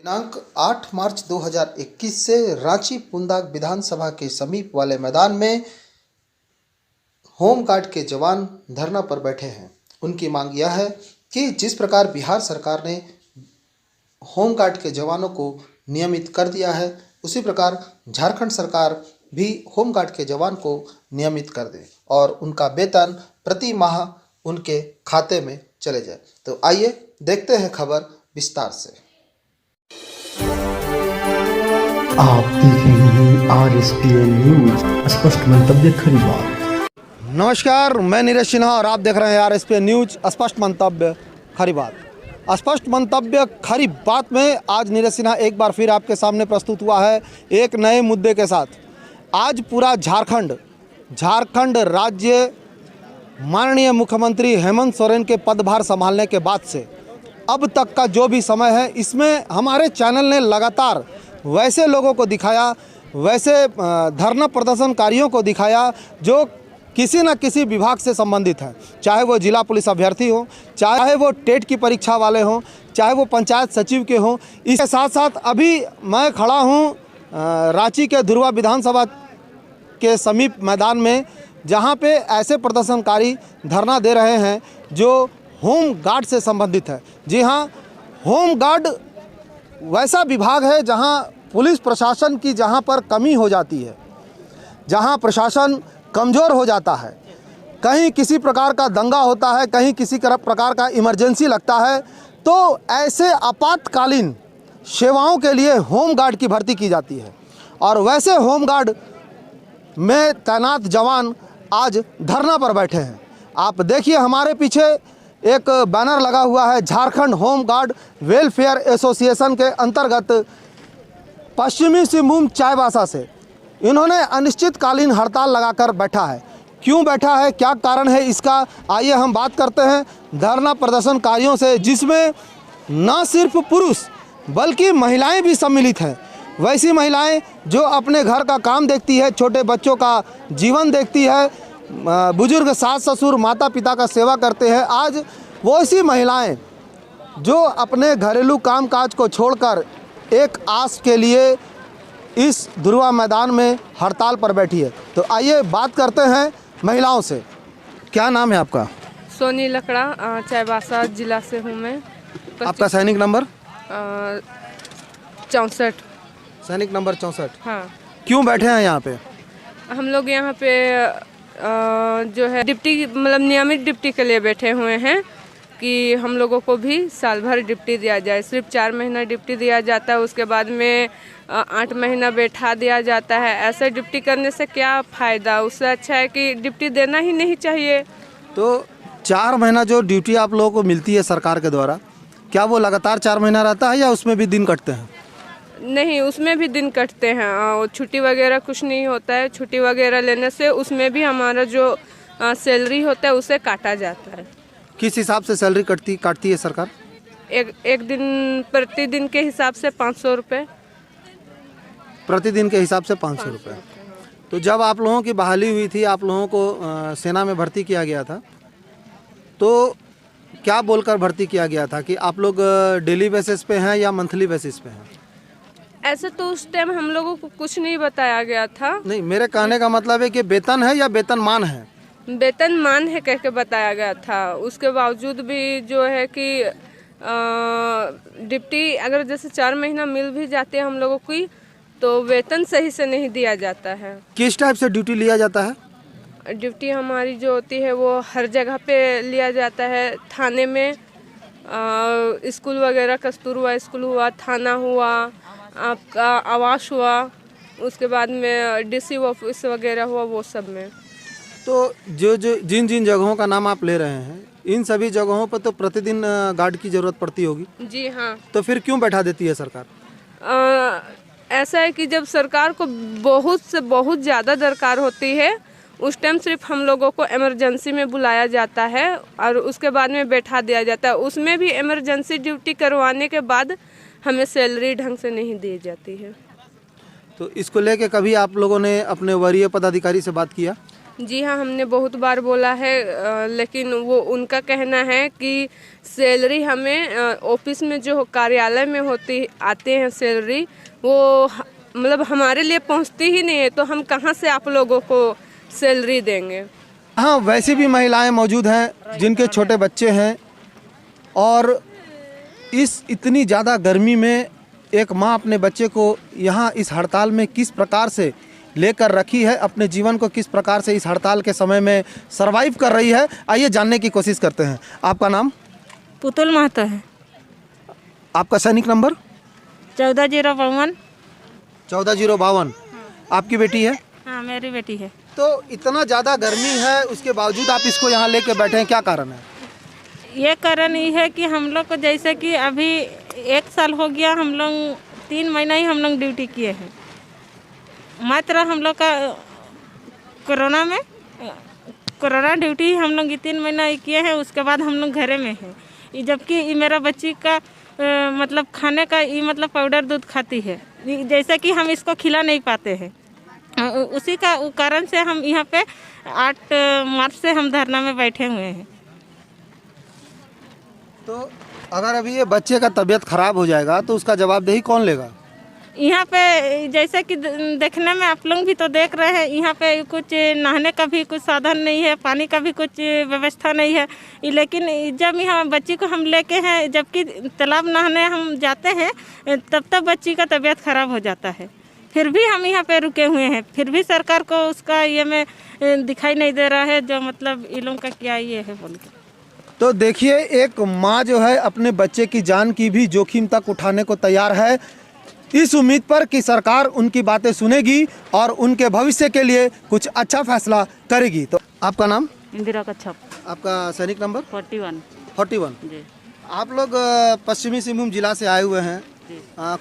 दिनांक 8 मार्च 2021 से रांची पुंदाग विधानसभा के समीप वाले मैदान में होमगार्ड के जवान धरना पर बैठे हैं। उनकी मांग यह है कि जिस प्रकार बिहार सरकार ने होमगार्ड के जवानों को नियमित कर दिया है, उसी प्रकार झारखंड सरकार भी होमगार्ड के जवान को नियमित कर दे और उनका वेतन प्रति माह उनके खाते में चले जाए। तो आइए देखते हैं खबर विस्तार से। आप देख रहे हैं RSPN न्यूज, स्पष्ट मंतव्य खरी बात। नमस्कार, मैं नीरज सिन्हा और आप देख रहे हैं RSPN न्यूज, स्पष्ट मंतव्य खरी बात। स्पष्ट मंतव्य खरी बात में आज नीरज सिन्हा एक बार फिर आपके सामने प्रस्तुत हुआ है एक नए मुद्दे के साथ। आज पूरा झारखंड राज्य माननीय मुख्यमंत्री हेमंत सोरेन के पदभार संभालने के बाद से अब तक का जो भी समय है, इसमें हमारे चैनल ने लगातार वैसे लोगों को दिखाया, वैसे धरना प्रदर्शनकारियों को दिखाया जो किसी न किसी विभाग से संबंधित हैं, चाहे वो जिला पुलिस अभ्यर्थी हो, चाहे वो टेट की परीक्षा वाले हों, चाहे वो पंचायत सचिव के हों। इसके साथ साथ अभी मैं खड़ा हूँ रांची के धुरवा विधानसभा के समीप मैदान में, जहाँ पे ऐसे प्रदर्शनकारी धरना दे रहे हैं जो होम गार्ड से संबंधित है। जी हाँ, होम गार्ड वैसा विभाग है जहाँ पुलिस प्रशासन की जहाँ पर कमी हो जाती है, जहाँ प्रशासन कमज़ोर हो जाता है, कहीं किसी प्रकार का दंगा होता है, कहीं किसी प्रकार का इमरजेंसी लगता है, तो ऐसे आपातकालीन सेवाओं के लिए होम गार्ड की भर्ती की जाती है। और वैसे होम गार्ड में तैनात जवान आज धरना पर बैठे हैं। आप देखिए, हमारे पीछे एक बैनर लगा हुआ है Jharkhand home guard welfare association के अंतर्गत पश्चिमी सिंहभूम चाईबासा से। इन्होंने अनिश्चितकालीन हड़ताल लगाकर बैठा है। क्यों बैठा है, क्या कारण है इसका, आइए हम बात करते हैं धरना प्रदर्शनकारियों से, जिसमें न सिर्फ पुरुष बल्कि महिलाएं भी सम्मिलित हैं। वैसी महिलाएं जो अपने घर का काम देखती है, छोटे बच्चों का जीवन देखती है, बुजुर्ग सास ससुर माता पिता का सेवा करते हैं। आज वो ऐसी महिलाएं जो अपने घरेलू कामकाज को छोड़कर एक आस के लिए इस धुरवा मैदान में हड़ताल पर बैठी है। तो आइए बात करते हैं महिलाओं से। क्या नाम है आपका? सोनी लकड़ा, चाईबासा जिला से हूँ मैं। आपका सैनिक नंबर? 64। सैनिक नंबर 64। हाँ। क्यों बैठे हैं यहाँ पे? हम लोग यहाँ पे जो है डिप्टी, मतलब नियमित डिप्टी के लिए बैठे हुए हैं कि हम लोगों को भी साल भर डिप्टी दिया जाए। सिर्फ 4 महीना डिप्टी दिया जाता है, उसके बाद में 8 महीना बैठा दिया जाता है। ऐसे डिप्टी करने से क्या फ़ायदा? उससे अच्छा है कि डिप्टी देना ही नहीं चाहिए। तो 4 महीना जो ड्यूटी आप लोगों को मिलती है सरकार के द्वारा, क्या वो लगातार 4 महीना रहता है या उसमें भी दिन कटते हैं? नहीं, उसमें भी दिन कटते हैं। छुट्टी वगैरह कुछ नहीं होता है। छुट्टी वगैरह लेने से उसमें भी हमारा जो सैलरी होता है उसे काटा जाता है। किस हिसाब से सैलरी काटती है सरकार? एक दिन प्रतिदिन के हिसाब से 500 रुपये। प्रतिदिन के हिसाब से 500 रुपये। तो जब आप लोगों की बहाली हुई थी, आप लोगों को सेना में भर्ती किया गया था, तो क्या बोलकर भर्ती किया गया था कि आप लोग डेली बेसिस पे हैं या मंथली बेसिस पे हैं? ऐसे तो उस टाइम हम लोगों को कुछ नहीं बताया गया था। नहीं, मेरे कहने का मतलब है कि वेतन है या वेतनमान है? वेतनमान है कह के बताया गया था। उसके बावजूद भी जो है कि डिप्टी अगर जैसे 4 महीना मिल भी जाते हैं हम लोगों की, तो वेतन सही से नहीं दिया जाता है। किस टाइप से ड्यूटी लिया जाता है? ड्यूटी हमारी जो होती है वो हर जगह पे लिया जाता है। थाने में, स्कूल वगैरह, कस्तूरबा स्कूल हुआ, थाना हुआ, आपका आवास हुआ, उसके बाद में DC ऑफिस वगैरह हुआ, वो सब में। तो जिन जगहों का नाम आप ले रहे हैं, इन सभी जगहों पर तो प्रतिदिन गार्ड की ज़रूरत पड़ती होगी। जी हाँ। तो फिर क्यों बैठा देती है सरकार? ऐसा है कि जब सरकार को बहुत से बहुत ज़्यादा दरकार होती है, उस टाइम सिर्फ हम लोगों को इमरजेंसी में बुलाया जाता है और उसके बाद में बैठा दिया जाता है। उसमें भी इमरजेंसी ड्यूटी करवाने के बाद हमें सैलरी ढंग से नहीं दी जाती है। तो इसको लेके कभी आप लोगों ने अपने वरीय पदाधिकारी से बात किया? जी हाँ, हमने बहुत बार बोला है, लेकिन वो उनका कहना है कि सैलरी हमें ऑफिस में जो कार्यालय में होती आते हैं सैलरी, वो मतलब हमारे लिए पहुंचती ही नहीं है, तो हम कहाँ से आप लोगों को सैलरी देंगे। हाँ, वैसे भी महिलाएं मौजूद हैं जिनके छोटे बच्चे हैं और इस इतनी ज़्यादा गर्मी में एक माँ अपने बच्चे को यहाँ इस हड़ताल में किस प्रकार से लेकर रखी है, अपने जीवन को किस प्रकार से इस हड़ताल के समय में सरवाइव कर रही है, आइए जानने की कोशिश करते हैं। आपका नाम? पुतुल महतो है। आपका सैनिक नंबर? 14,052। 14,052। आपकी बेटी है? हाँ, मेरी बेटी है। तो इतना ज़्यादा गर्मी है उसके बावजूद आप इसको यहाँ लेके बैठे हैं, क्या कारण है? ये कारण ये है कि हम लोग को जैसे कि अभी 1 साल हो गया, हम लोग 3 महीना ही हम लोग ड्यूटी किए हैं। मात्र हम लोग का कोरोना में कोरोना ड्यूटी हम लोग 3 महीना किए हैं, उसके बाद हम लोग घरे में हैं। जबकि ये मेरा बच्ची का मतलब खाने का ये मतलब पाउडर दूध खाती है, जैसे कि हम इसको खिला नहीं पाते हैं। उसी का कारण से हम यहाँ पे 8 मार्च से हम धरना में बैठे हुए हैं। तो अगर अभी ये बच्चे का तबीयत खराब हो जाएगा तो उसका जवाबदेही कौन लेगा? यहाँ पे जैसे कि देखने में आप लोग भी तो देख रहे हैं, यहाँ पे कुछ नहाने का भी कुछ साधन नहीं है, पानी का भी कुछ व्यवस्था नहीं है। लेकिन जब यहाँ बच्ची को हम लेके हैं, जबकि तालाब नहाने हम जाते हैं, तब तक बच्ची का तबीयत खराब हो जाता है। फिर भी हम यहाँ पे रुके हुए हैं, फिर भी सरकार को उसका ये में दिखाई नहीं दे रहा है, जो मतलब इन लोगों का क्या ये है बोल के। तो देखिए, एक माँ जो है अपने बच्चे की जान की भी जोखिम तक उठाने को तैयार है, इस उम्मीद पर कि सरकार उनकी बातें सुनेगी और उनके भविष्य के लिए कुछ अच्छा फैसला करेगी। तो आपका नाम? इंदिरा कच्छप। आपका सैनिक नंबर? 41 जी। आप लोग पश्चिमी सिंहभूम जिला से आए हुए हैं,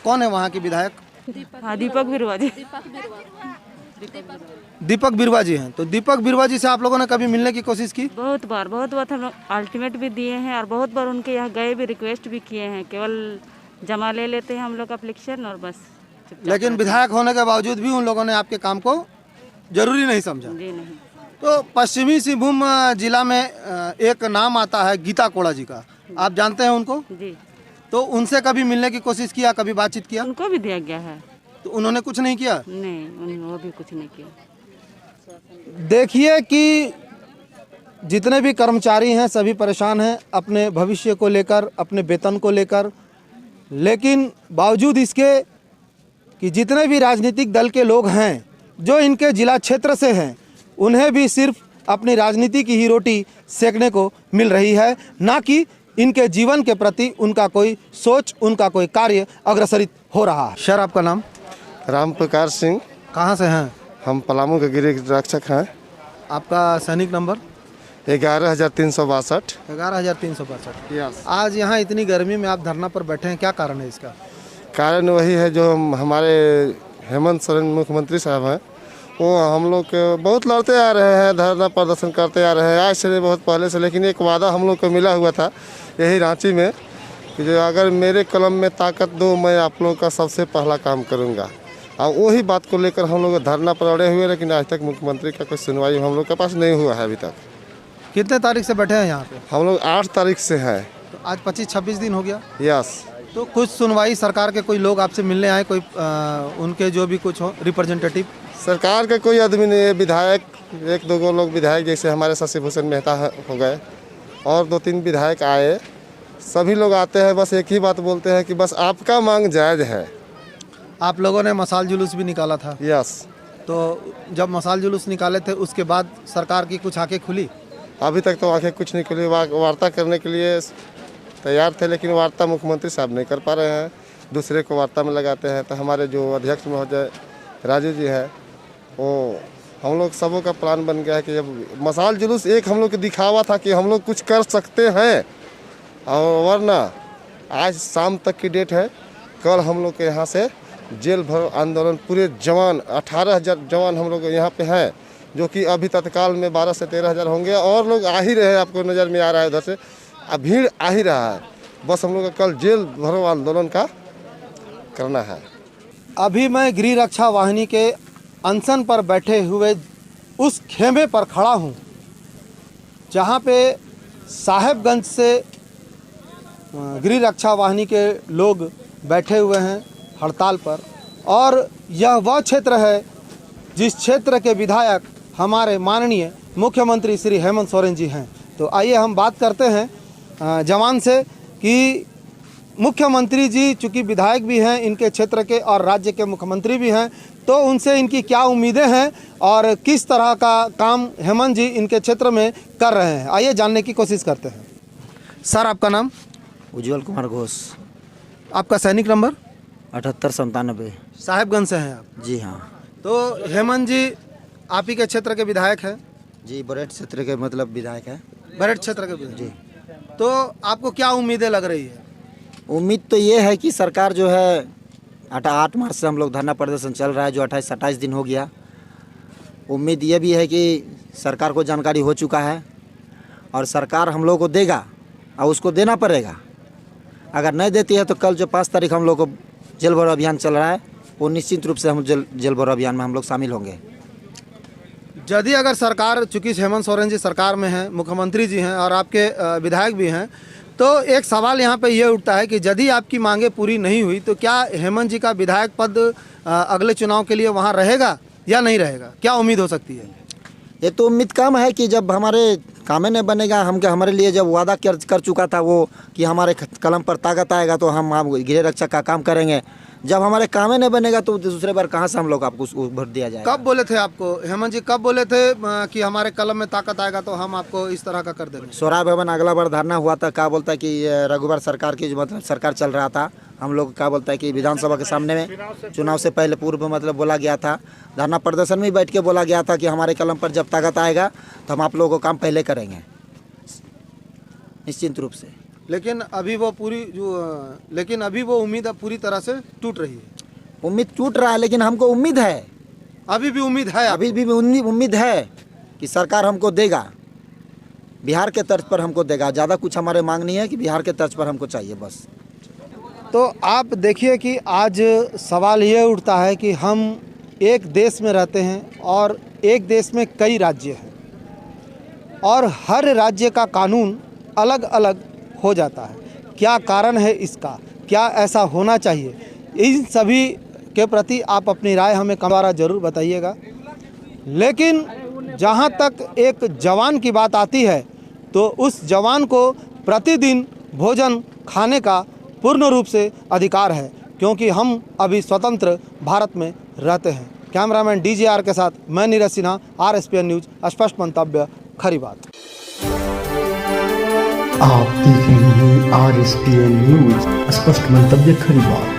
कौन है वहाँ की विधायक? हाँ, दीपक बिरुवा जी। दीपक बिरुवा जी हैं। तो दीपक बिरुवा जी से आप लोगों ने कभी मिलने की कोशिश की? बहुत बार हम लोग अल्टीमेट भी दिए हैं और बहुत बार उनके यहाँ गए भी, रिक्वेस्ट भी किए हैं। केवल जमा ले लेते हैं हम लोग एप्लीकेशन और बस। लेकिन विधायक होने के बावजूद भी उन लोगों ने आपके काम को जरूरी नहीं समझा? जी नहीं। तो पश्चिमी सिंहभूम जिला में एक नाम आता है गीता कोड़ा जी का, आप जानते हैं उनको? जी। तो उनसे कभी मिलने की कोशिश किया, कभी बातचीत किया? उनको भी दिया गया है। तो उन्होंने कुछ नहीं किया? नहीं, वो भी कुछ नहीं किया। देखिए कि जितने भी कर्मचारी हैं सभी परेशान हैं अपने भविष्य को लेकर, अपने वेतन को लेकर। लेकिन बावजूद इसके कि जितने भी राजनीतिक दल के लोग हैं जो इनके जिला क्षेत्र से हैं, उन्हें भी सिर्फ अपनी राजनीति की ही रोटी सेकने को मिल रही है, ना कि इनके जीवन के प्रति उनका कोई सोच, उनका कोई कार्य अग्रसरित हो रहा है। सर, आपका नाम? राम प्रकाश सिंह। कहाँ से हैं? हम पलामू के गृह रक्षक हैं। आपका सैनिक नंबर? 11,362। 11,362। यस। आज यहाँ इतनी गर्मी में आप धरना पर बैठे हैं, क्या कारण है इसका? कारण वही है जो हमारे हेमंत सोरेन मुख्यमंत्री साहब हैं, वो हम लोग के बहुत लड़ते आ रहे हैं, धरना प्रदर्शन करते आ रहे हैं आज से बहुत पहले से। लेकिन एक वादा हम लोग को मिला हुआ था यही रांची में कि जो अगर मेरे कलम में ताकत दो, मैं आप लोग का सबसे पहला काम करूँगा। और वही बात को लेकर हम लोग धरना पर अड़े हुए, लेकिन आज तक मुख्यमंत्री का कोई सुनवाई हम लोग के पास नहीं हुआ है अभी तक। कितने तारीख से बैठे हैं यहाँ पे? हम लोग 8 तारीख से हैं। तो आज 25-26 दिन हो गया। यस। तो कुछ सुनवाई सरकार के कोई लोग आपसे मिलने आए, कोई उनके जो भी कुछ हो रिप्रेजेंटेटिव? सरकार के कोई आदमी नहीं है, विधायक 1-2 लोग विधायक जैसे हमारे शशि भूषण मेहता हो गए और 2-3 विधायक आए। सभी लोग आते हैं, बस एक ही बात बोलते हैं कि बस आपका मांग जायज़ है। आप लोगों ने मसाल जुलूस भी निकाला था? यस। तो जब मसाल जुलूस निकाले थे उसके बाद सरकार की कुछ आंखें खुली? अभी तक तो आंखें कुछ नहीं खुली। वार्ता करने के लिए तैयार थे, लेकिन वार्ता मुख्यमंत्री साहब नहीं कर पा रहे हैं, दूसरे को वार्ता में लगाते हैं। तो हमारे जो अध्यक्ष महोदय राजू जी हैं, वो हम लोग सबों का प्लान बन गया है कि जब मसाल जुलूस एक हम लोग को दिखावा था कि हम लोग कुछ कर सकते हैं, और वरना आज शाम तक की डेट है, कल हम लोग के यहाँ से जेल भरो आंदोलन पूरे जवान 18,000 जवान हम लोग यहाँ पे हैं, जो कि अभी तत्काल में 12 से 13,000 होंगे और लोग आ ही रहे हैं। आपको नज़र में आ रहा है उधर से भीड़ आ ही रहा है। बस हम लोग का कल जेल भरो आंदोलन का करना है। अभी मैं गृह रक्षा वाहिनी के अनशन पर बैठे हुए उस खेमे पर खड़ा हूँ जहाँ पे साहेबगंज से गृह रक्षा वाहिनी के लोग बैठे हुए हैं हड़ताल पर, और यह वह क्षेत्र है जिस क्षेत्र के विधायक हमारे माननीय मुख्यमंत्री श्री हेमंत सोरेन जी हैं। तो आइए हम बात करते हैं जवान से कि मुख्यमंत्री जी चूँकि विधायक भी हैं इनके क्षेत्र के और राज्य के मुख्यमंत्री भी हैं, तो उनसे इनकी क्या उम्मीदें हैं और किस तरह का काम हेमंत जी इनके क्षेत्र में कर रहे हैं, आइए जानने की कोशिश करते हैं। सर, आपका नाम? उज्जवल कुमार घोष। आपका सैनिक नंबर? 7897। साहेबगंज से हैं आप? जी हाँ। तो हेमंत जी आप ही के क्षेत्र के विधायक हैं? जी, बरेट क्षेत्र के मतलब विधायक है। बरेट क्षेत्र के विधायक जी। तो आपको क्या उम्मीदें लग रही है? उम्मीद तो ये है कि सरकार जो है 8 मार्च से हम लोग धरना प्रदर्शन चल रहा है, जो 28-27 दिन हो गया। उम्मीद ये भी है कि सरकार को जानकारी हो चुका है और सरकार हम लोग को देगा और उसको देना पड़ेगा। अगर नहीं देती है तो कल जो 5 तारीख हम लोग को जेल भरो अभियान चल रहा है, वो निश्चित रूप से हम जेल भरो अभियान में हम लोग शामिल होंगे। यदि अगर सरकार, चूँकि हेमंत सोरेन जी सरकार में हैं, मुख्यमंत्री जी हैं और आपके विधायक भी हैं, तो एक सवाल यहाँ पे ये उठता है कि यदि आपकी मांगें पूरी नहीं हुई तो क्या हेमंत जी का विधायक पद अगले चुनाव के लिए वहाँ रहेगा या नहीं रहेगा? क्या उम्मीद हो सकती है? ये तो उम्मीद कम है कि जब हमारे कामें नहीं बनेगा, हमारे लिए जब वादा कर चुका था वो कि हमारे कलम पर ताकत आएगा तो हम गृह रक्षा का काम करेंगे। जब हमारे कामें नहीं बनेगा तो दूसरे बार कहाँ से हम लोग आपको वोट दिया जाएगा? कब बोले थे आपको हेमंत जी, कब बोले थे कि हमारे कलम में ताकत आएगा तो हम आपको इस तरह का कर देंगे? सोरा भवन अगला बार धरना हुआ था, क्या बोलता है कि रघुवर सरकार की जो मतलब सरकार चल रहा था, हम लोग क्या बोलता है कि विधानसभा के सामने में चुनाव से पहले पूर्व मतलब बोला गया था, धरना प्रदर्शन में बैठ के बोला गया था कि हमारे कलम पर जब ताकत आएगा तो हम आप लोगों को काम पहले करेंगे निश्चित रूप से। लेकिन अभी वो उम्मीद पूरी तरह से टूट रही है। उम्मीद टूट रहा है लेकिन हमको उम्मीद है, अभी भी उम्मीद है, अभी भी उम्मीद है कि सरकार हमको देगा, बिहार के तर्ज पर हमको देगा। ज़्यादा कुछ हमारे मांग नहीं है कि बिहार के तर्ज पर हमको चाहिए बस। तो आप देखिए कि आज सवाल ये उठता है कि हम एक देश में रहते हैं और एक देश में कई राज्य हैं और हर राज्य का कानून अलग अलग हो जाता है। क्या कारण है इसका? क्या ऐसा होना चाहिए? इन सभी के प्रति आप अपनी राय हमें द्वारा ज़रूर बताइएगा। लेकिन जहाँ तक एक जवान की बात आती है तो उस जवान को प्रतिदिन भोजन खाने का पूर्ण रूप से अधिकार है, क्योंकि हम अभी स्वतंत्र भारत में रहते हैं। कैमरामैन DJR के साथ मैं नीरज सिन्हा, RSPN न्यूज़, स्पष्ट मंतव्य, खरी बात। आप देख रहे हैं RSPN न्यूज़, स्पष्ट मंतव्य, खरी बात।